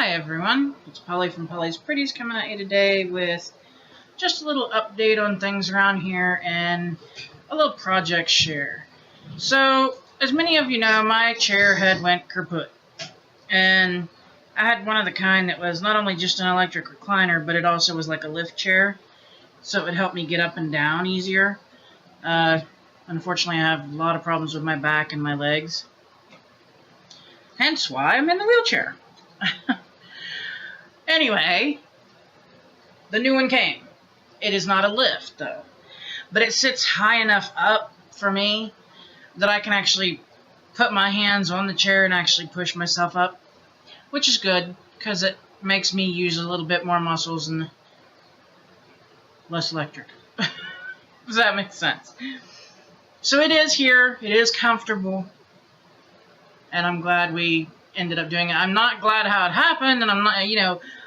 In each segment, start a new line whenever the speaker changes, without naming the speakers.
Hi everyone, it's Polly from Polly's Pretties coming at you today with just a little update on things around here and a little project share. So, as many of you know, my chair had went kaput, and I had one of the kind that was not only just an electric recliner, but it also was like a lift chair, so it would help me get up and down easier. Unfortunately, I have a lot of problems with my back and my legs, hence why I'm in the wheelchair. Anyway, the new one came. It is not a lift, though, but it sits high enough up for me that I can actually put my hands on the chair and actually push myself up, which is good because it makes me use a little bit more muscles and less electric. Does that make sense? So it is here, it is comfortable, and I'm glad we ended up doing it. I'm not glad how it happened, and I'm not,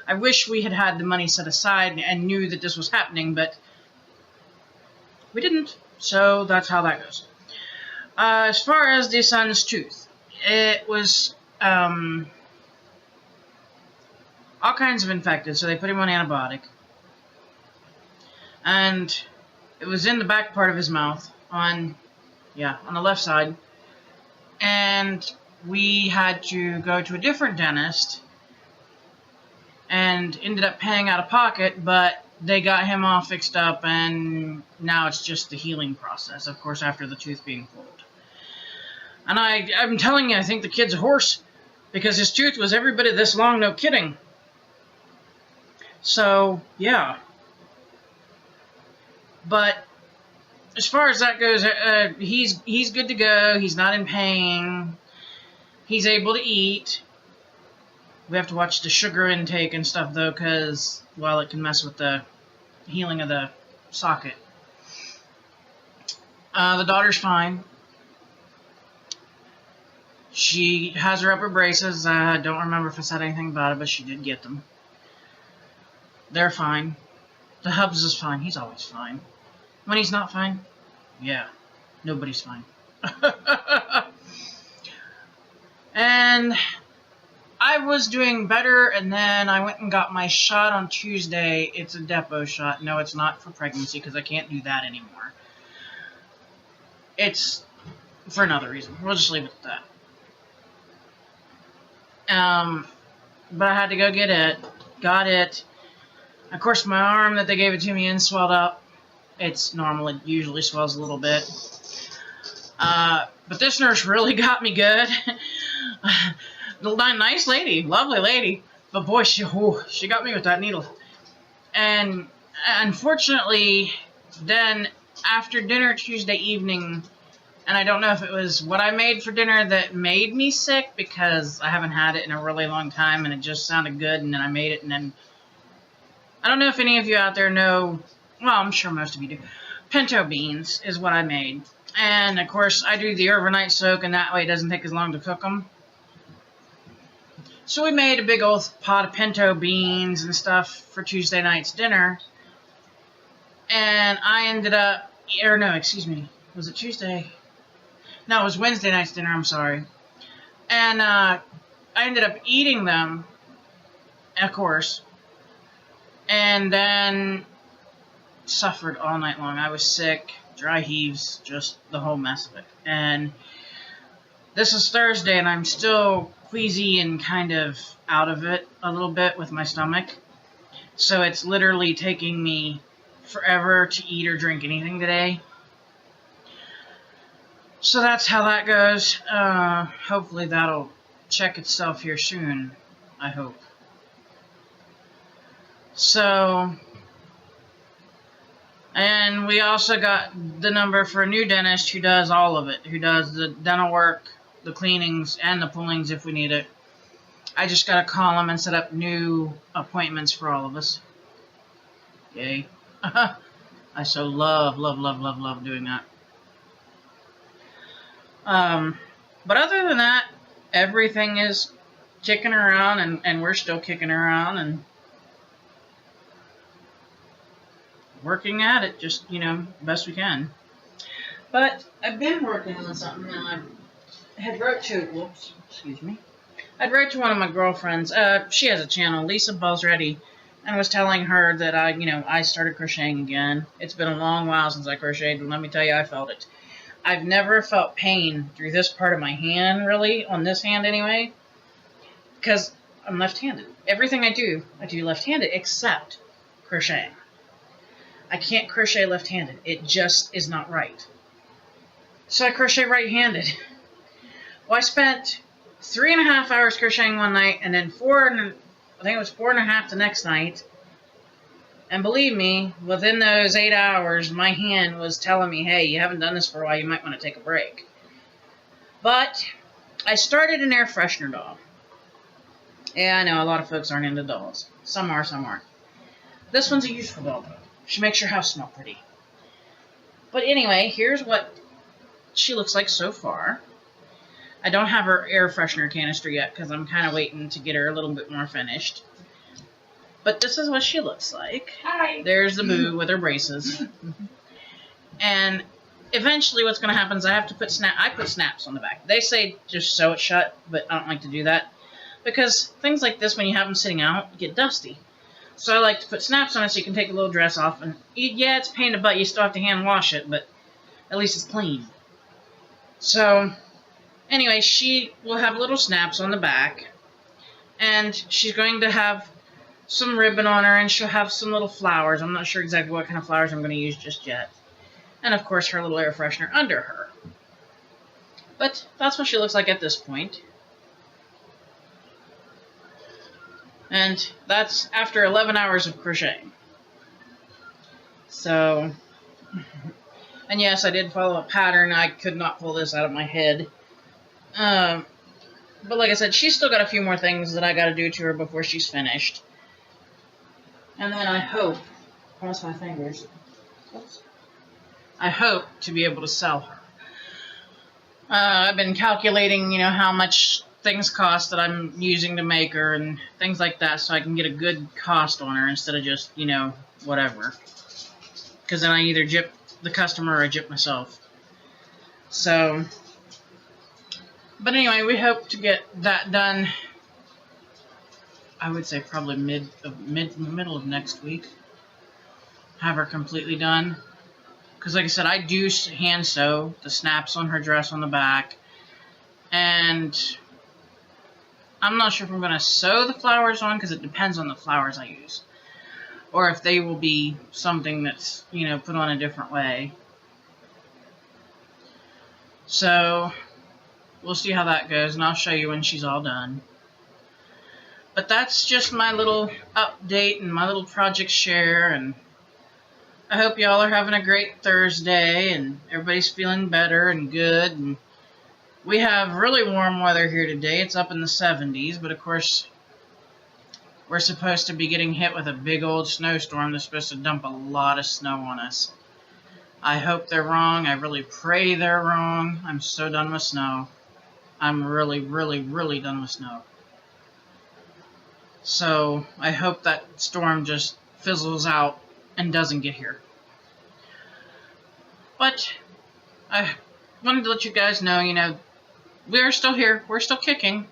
I wish we had had the money set aside and knew that this was happening, but we didn't, so that's how that goes. As far as the son's tooth, it was all kinds of infected, so they put him on antibiotic, and it was in the back part of his mouth, on the left side, and we had to go to a different dentist and ended up paying out of pocket, but they got him all fixed up, and now it's just the healing process, of course, after the tooth being pulled. And I'm telling you, I think the kid's a horse, because his tooth was every bit of this long, no kidding. So, yeah. But as far as that goes, he's good to go. He's not in pain. He's able to eat. We have to watch the sugar intake and stuff, though, because, well, it can mess with the healing of the socket. The daughter's fine. She has her upper braces. I don't remember if I said anything about it, but she did get them. They're fine. The Hubs is fine. He's always fine. When he's not fine, yeah, nobody's fine. And I was doing better, and then I went and got my shot on Tuesday. It's a depot shot. No, it's not for pregnancy, because I can't do that anymore. It's for another reason. We'll just leave it at that. But I had to go get it. Got it. Of course, my arm that they gave it to me in swelled up. It's normal. It usually swells a little bit. But this nurse really got me good. Nice lady, lovely lady, but boy, she got me with that needle. And unfortunately, then after dinner Tuesday evening, and I don't know if it was what I made for dinner that made me sick, because I haven't had it in a really long time, and it just sounded good, and then I made it, and then I don't know if any of you out there know, well, I'm sure most of you do, pinto beans is what I made. And of course, I do the overnight soak, and that way it doesn't take as long to cook them. So we made a big old pot of pinto beans and stuff for Tuesday night's dinner. And I ended up, or no, excuse me, was it Tuesday? No, it was Wednesday night's dinner, I'm sorry. And I ended up eating them, of course, and then suffered all night long. I was sick, dry heaves, just the whole mess of it. And this is Thursday, and I'm still queasy and kind of out of it a little bit with my stomach. So it's literally taking me forever to eat or drink anything today. So that's how that goes. Hopefully that'll check itself here soon, I hope. So, and we also got the number for a new dentist who does all of it, who does the dental work, the cleanings, and the pullings if we need it. I just gotta call them and set up new appointments for all of us. Yay. I so love doing that. But other than that, everything is kicking around, and we're still kicking around and working at it, just, best we can. But I've been working on something, and I had wrote to, whoops, excuse me. I'd wrote to one of my girlfriends. She has a channel, Lisa Buzzready, and was telling her that I started crocheting again. It's been a long while since I crocheted, and let me tell you, I felt it. I've never felt pain through this part of my hand, really, on this hand anyway, because I'm left-handed. Everything I do left-handed, except crocheting. I can't crochet left-handed. It just is not right. So I crochet right-handed. Well, I spent 3.5 hours crocheting one night, and then 4.5 the next night. And believe me, within those 8 hours, my hand was telling me, hey, you haven't done this for a while, you might want to take a break. But I started an air freshener doll. Yeah, I know, a lot of folks aren't into dolls. Some are, some aren't. This one's a useful doll, though. She makes your house smell pretty. But anyway, here's what she looks like so far. I don't have her air freshener canister yet because I'm kind of waiting to get her a little bit more finished. But this is what she looks like.
Hi.
There's the boo with her braces. And eventually what's going to happen is I put snaps on the back. They say just sew it shut, but I don't like to do that. Because things like this, when you have them sitting out, get dusty. So I like to put snaps on it so you can take a little dress off. And yeah, it's a pain in the butt. You still have to hand wash it, but at least it's clean. So anyway, she will have little snaps on the back. And she's going to have some ribbon on her, and she'll have some little flowers. I'm not sure exactly what kind of flowers I'm going to use just yet. And of course, her little air freshener under her. But that's what she looks like at this point. And that's after 11 hours of crocheting. So, and yes, I did follow a pattern. I could not pull this out of my head. But like I said, she's still got a few more things that I got to do to her before she's finished. And then I hope, cross my fingers, I hope to be able to sell her. I've been calculating, how much things cost that I'm using to make her and things like that, so I can get a good cost on her instead of just, whatever. Because then I either gyp the customer or I gyp myself. So, but anyway, we hope to get that done. I would say probably middle of next week. Have her completely done. Because like I said, I do hand sew the snaps on her dress on the back. And I'm not sure if I'm going to sew the flowers on because it depends on the flowers I use. Or if they will be something that's, put on a different way. So, we'll see how that goes, and I'll show you when she's all done. But that's just my little update and my little project share, and I hope y'all are having a great Thursday, and everybody's feeling better and good, and we have really warm weather here today. It's up in the 70s, but of course, we're supposed to be getting hit with a big old snowstorm that's supposed to dump a lot of snow on us. I hope they're wrong. I really pray they're wrong. I'm so done with snow. I'm really, really, really done with snow. So, I hope that storm just fizzles out and doesn't get here. But, I wanted to let you guys know, we're still here. We're still kicking.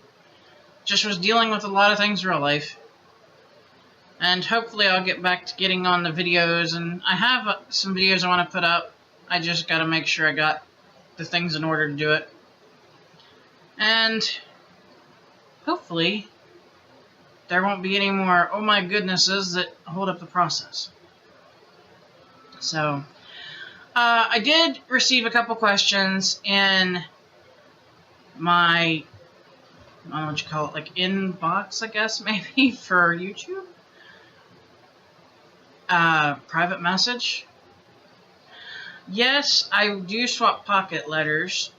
Just was dealing with a lot of things in real life. And hopefully I'll get back to getting on the videos. And I have some videos I want to put up. I just got to make sure I got the things in order to do it. And hopefully there won't be any more oh my goodnesses that hold up the process. So, I did receive a couple questions in my, I don't know what you call it, like inbox, I guess, maybe, for YouTube. Private message. Yes, I do swap pocket letters.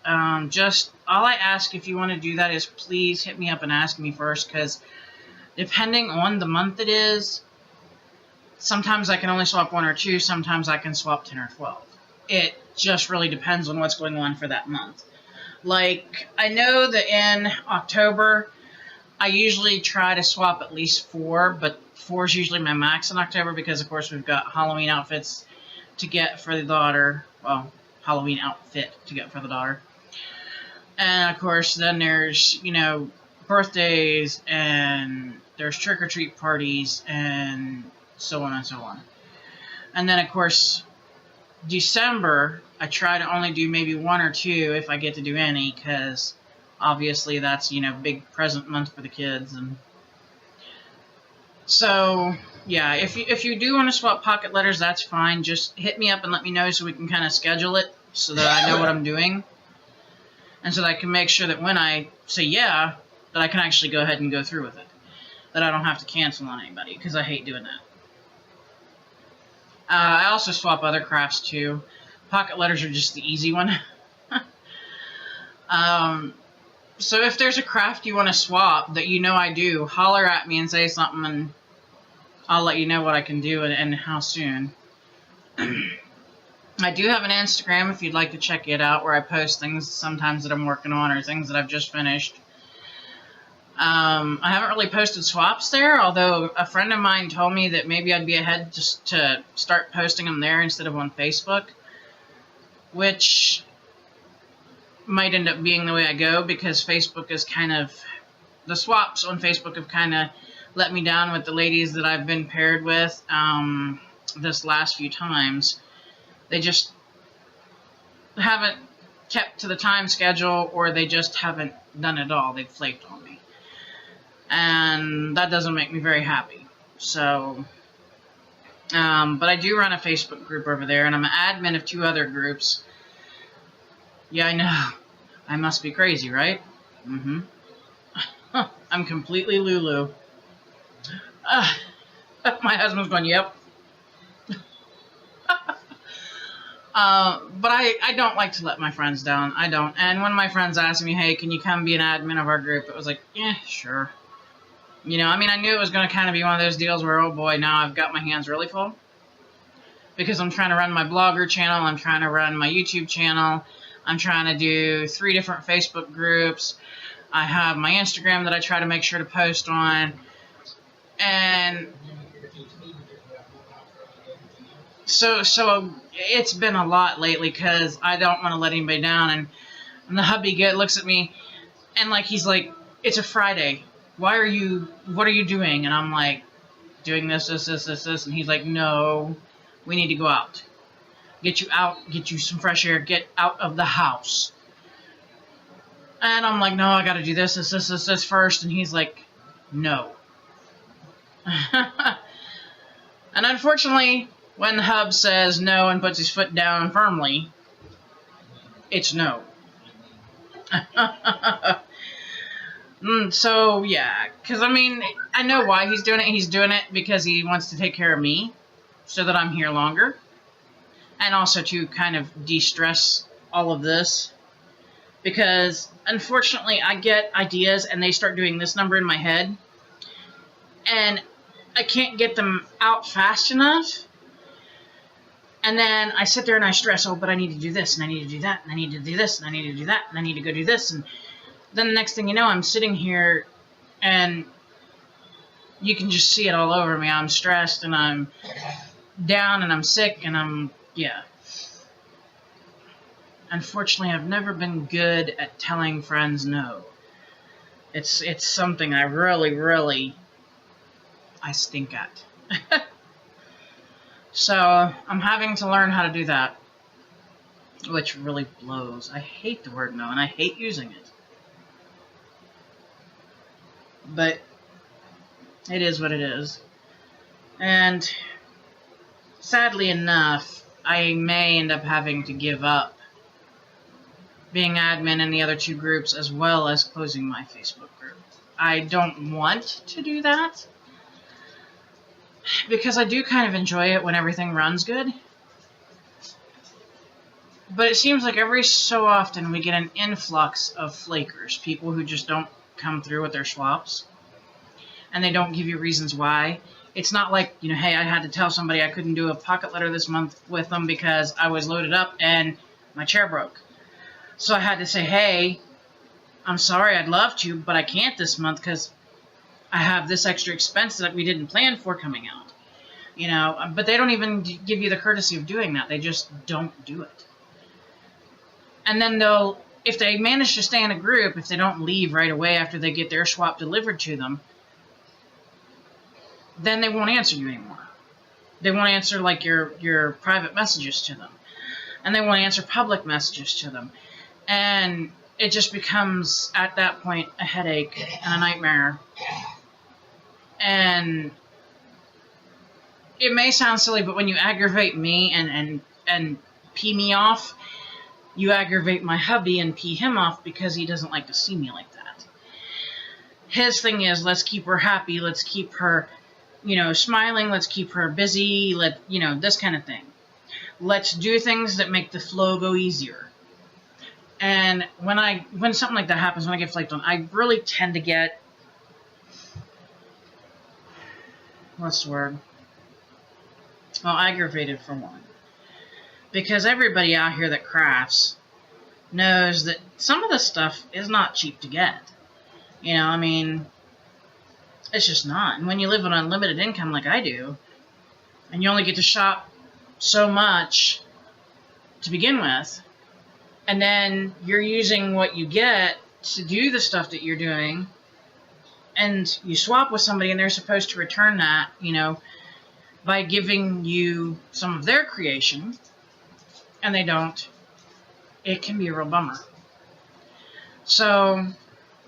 Just, all I ask if you want to do that is please hit me up and ask me first, because depending on the month it is, sometimes I can only swap 1 or 2, sometimes I can swap 10 or 12. It just really depends on what's going on for that month. Like, I know that in October, I usually try to swap at least 4, but 4 is usually my max in October because, of course, we've got Halloween outfits to get for the daughter. Well, Halloween outfit to get for the daughter. And, of course, then there's, birthdays, and there's trick-or-treat parties, and so on and so on. And then, of course, December, I try to only do maybe 1 or 2 if I get to do any, because obviously that's, big present month for the kids. And so, yeah, if you do want to swap pocket letters, that's fine. Just hit me up and let me know so we can kind of schedule it so that I know what I'm doing. And so that I can make sure that when I say yeah, that I can actually go ahead and go through with it. That I don't have to cancel on anybody, because I hate doing that. I also swap other crafts too. Pocket letters are just the easy one. So if there's a craft you want to swap that I do, holler at me and say something, and I'll let you know what I can do and how soon. I do have an Instagram if you'd like to check it out, where I post things sometimes that I'm working on or things that I've just finished. I haven't really posted swaps there, although a friend of mine told me that maybe I'd be ahead just to start posting them there instead of on Facebook, which might end up being the way I go, because Facebook is the swaps on Facebook have kind of let me down with the ladies that I've been paired with this last few times. They just haven't kept to the time schedule, or they just haven't done it all. They've flaked on me. And that doesn't make me very happy. So, but I do run a Facebook group over there, and I'm an admin of 2 other groups. Yeah, I know. I must be crazy, right? Mm-hmm. I'm completely Lulu. My husband's going, yep. But I don't like to let my friends down. I don't. And when my friends asked me, hey, can you come be an admin of our group? It was like, yeah, sure. I knew it was going to kind of be one of those deals where, oh boy, now I've got my hands really full. Because I'm trying to run my blogger channel, I'm trying to run my YouTube channel, I'm trying to do 3 different Facebook groups, I have my Instagram that I try to make sure to post on, and so it's been a lot lately, because I don't want to let anybody down, and the hubby looks at me, and he's like, it's a Friday. What are you doing? And I'm like, doing this, and he's like, no, we need to go out. Get you out, get you some fresh air, get out of the house. And I'm like, no, I gotta do this first. And he's like, no. And unfortunately, when the hub says no and puts his foot down firmly, it's no. So, yeah, because, I know why he's doing it. He's doing it because he wants to take care of me so that I'm here longer. And also to kind of de-stress all of this. Because, unfortunately, I get ideas and they start doing this number in my head. And I can't get them out fast enough. And then I sit there and I stress, oh, but I need to do this, and I need to do that, and I need to do this, and I need to do that, and I need to go do this, and then the next thing you know, I'm sitting here, and you can just see it all over me. I'm stressed, and I'm down, and I'm sick, and yeah. Unfortunately, I've never been good at telling friends no. It's something I really, I stink at. So, I'm having to learn how to do that, which really blows. I hate the word no, and I hate using it. But it is what it is. And sadly enough, I may end up having to give up being admin in the other 2 groups, as well as closing my Facebook group. I don't want to do that, because I do kind of enjoy it when everything runs good. But it seems like every so often we get an influx of flakers, people who just don't come through with their swaps, and they don't give you reasons why. It's not like, hey, I had to tell somebody I couldn't do a pocket letter this month with them because I was loaded up and my chair broke. So I had to say, hey, I'm sorry, I'd love to, but I can't this month because I have this extra expense that we didn't plan for coming out. But they don't even give you the courtesy of doing that. They just don't do it. And then they'll if they manage to stay in a group, if they don't leave right away after they get their swap delivered to them, then they won't answer you anymore. They won't answer like your private messages to them, and they won't answer public messages to them, and it just becomes at that point a headache and a nightmare. And it may sound silly, but when you aggravate me and pee me off, you aggravate my hubby and pee him off because he doesn't like to see me like that. His thing is, let's keep her happy, let's keep her, smiling, let's keep her busy, this kind of thing. Let's do things that make the flow go easier. And when something like that happens, when I get flaked on, I really tend to get, what's the word? Well, aggravated for one. Because everybody out here that crafts knows that some of this stuff is not cheap to get. It's just not. And when you live on unlimited income like I do, and you only get to shop so much to begin with, and then you're using what you get to do the stuff that you're doing, and you swap with somebody and they're supposed to return that, by giving you some of their creation, and they don't, it can be a real bummer. So,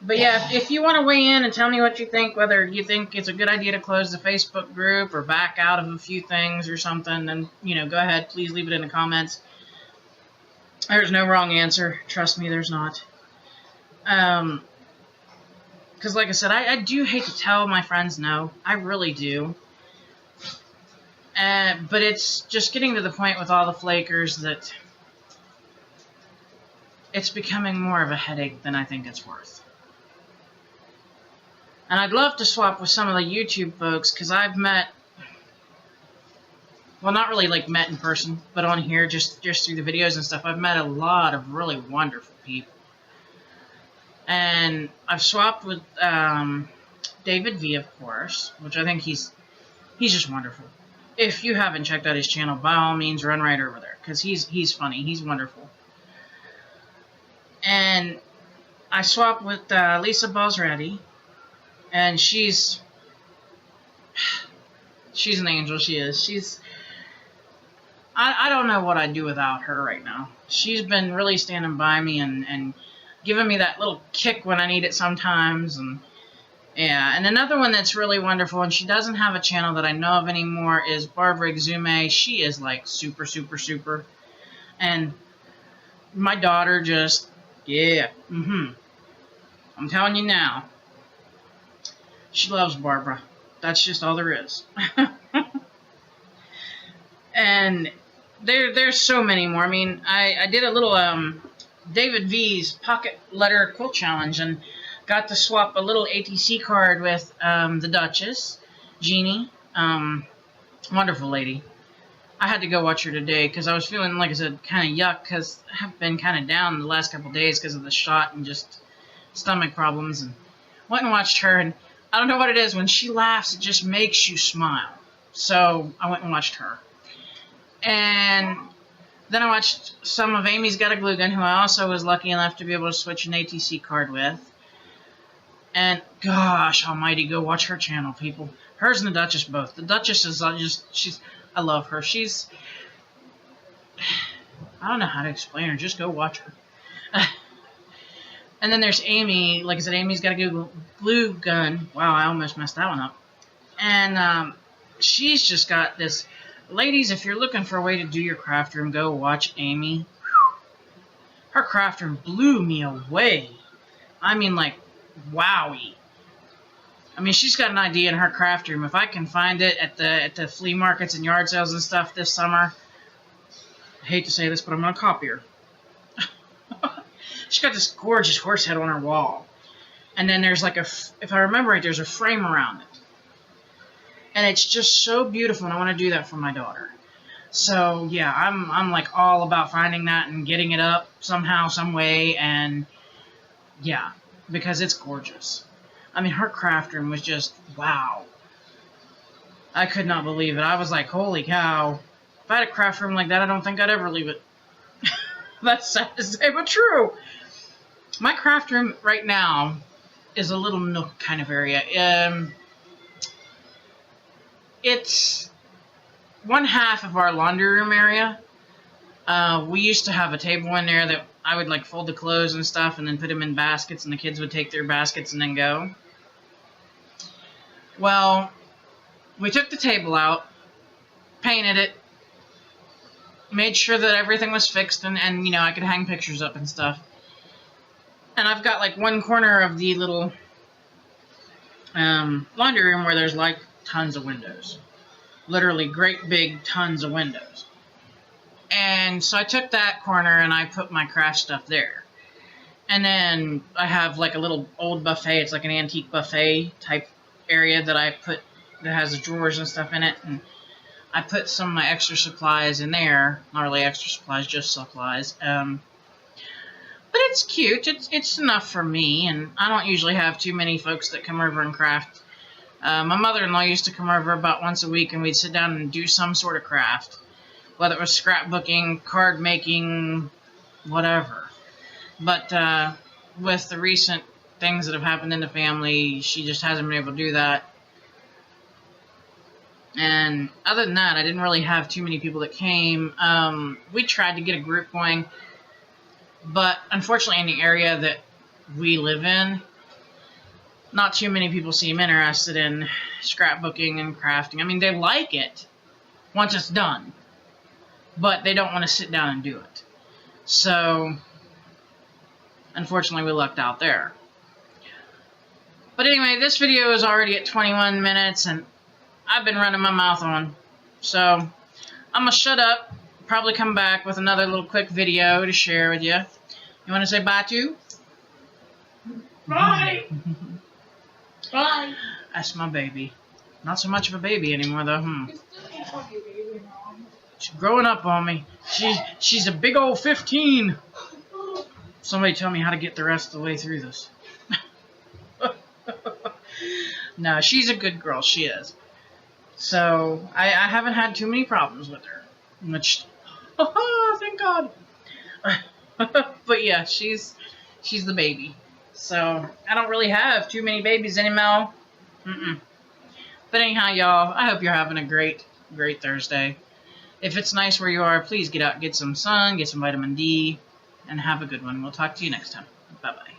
but yeah, if you want to weigh in and tell me what you think, whether you think it's a good idea to close the Facebook group or back out of a few things or something, then, go ahead, please leave it in the comments. There's no wrong answer. Trust me, there's not. Because like I said, I do hate to tell my friends no. I really do. But it's just getting to the point with all the flakers that it's becoming more of a headache than I think it's worth. And I'd love to swap with some of the YouTube folks, because I've met, well, not really like met in person, but on here, just through the videos and stuff, I've met a lot of really wonderful people. And I've swapped with David V, of course, which I think he's just wonderful. If you haven't checked out his channel, by all means, run right over there, because he's funny, he's wonderful. And I swapped with Lisa Bosretti, and she's an angel, she is. I don't know what I'd do without her right now. She's been really standing by me and giving me that little kick when I need it sometimes, and yeah. And another one that's really wonderful, and she doesn't have a channel that I know of anymore, is Barbara Exume. She is like super, super, super. And my daughter just, yeah, I'm telling you now, she loves Barbara. That's just all there is. And there's so many more. I mean, I did a little David V's pocket letter quilt challenge, and got to swap a little ATC card with the Duchess, Jeannie. Wonderful lady. I had to go watch her today because I was feeling, like I said, kind of yuck, because I've been kind of down the last couple of days because of the shot and just stomach problems. And went and watched her, and I don't know what it is. When she laughs, it just makes you smile. So I went and watched her. And then I watched some of Amy's Got a Glue Gun, who I also was lucky enough to be able to switch an ATC card with. And gosh almighty, go watch her channel, people. Hers and the Duchess both. The Duchess is I love her. I don't know how to explain her. Just go watch her. And then there's Amy. Like I said, Amy's Got a Glue Gun. Wow, I almost messed that one up. And she's just got this. Ladies, if you're looking for a way to do your craft room, go watch Amy. Her craft room blew me away. I mean, like, wowie. I mean, she's got an idea in her craft room. If I can find it at the flea markets and yard sales and stuff this summer, I hate to say this, but I'm going to copy her. She's got this gorgeous horse head on her wall. And then there's like if I remember right, there's a frame around it. And it's just so beautiful, and I want to do that for my daughter. So, yeah, I'm like all about finding that and getting it up somehow, some way, and yeah, because it's gorgeous. I mean, her craft room was just, wow. I could not believe it. I was like, holy cow. If I had a craft room like that, I don't think I'd ever leave it. That's sad to say, but true. My craft room right now is a little nook kind of area. It's one half of our laundry room area. We used to have a table in there that I would like fold the clothes and stuff and then put them in baskets, and the kids would take their baskets and then go. Well, we took the table out, painted it, made sure that everything was fixed, and you know, I could hang pictures up and stuff. And I've got like one corner of the little laundry room where there's like tons of windows. Literally great big tons of windows. And so I took that corner and I put my craft stuff there. And then I have like a little old buffet. It's like an antique buffet type area that I put, that has drawers and stuff in it. And I put some of my extra supplies in there. Not really extra supplies, just supplies. But it's cute. It's enough for me. And I don't usually have too many folks that come over and craft. My mother-in-law used to come over about once a week and we'd sit down and do some sort of craft. Whether it was scrapbooking, card making, whatever. But with the recent things that have happened in the family, she just hasn't been able to do that. And other than that, I didn't really have too many people that came. We tried to get a group going, but unfortunately in the area that we live in, not too many people seem interested in scrapbooking and crafting. I mean, they like it once it's done, but they don't want to sit down and do it. So, unfortunately, we lucked out there. But anyway, this video is already at 21 minutes, and I've been running my mouth on. So, I'm going to shut up, probably come back with another little quick video to share with you. You want to say bye to?
Bye! Bye!
That's my baby. Not so much of a baby anymore, though.
You still can't call me baby, Mom.
She's growing up on me. She's a big old 15. Somebody tell me how to get the rest of the way through this. No, she's a good girl. She is. So, I haven't had too many problems with her. Which, thank God. But yeah, she's the baby. So, I don't really have too many babies anymore. But anyhow, y'all, I hope you're having a great Thursday. If it's nice where you are, please get out, get some sun, get some vitamin D, and have a good one. We'll talk to you next time. Bye-bye.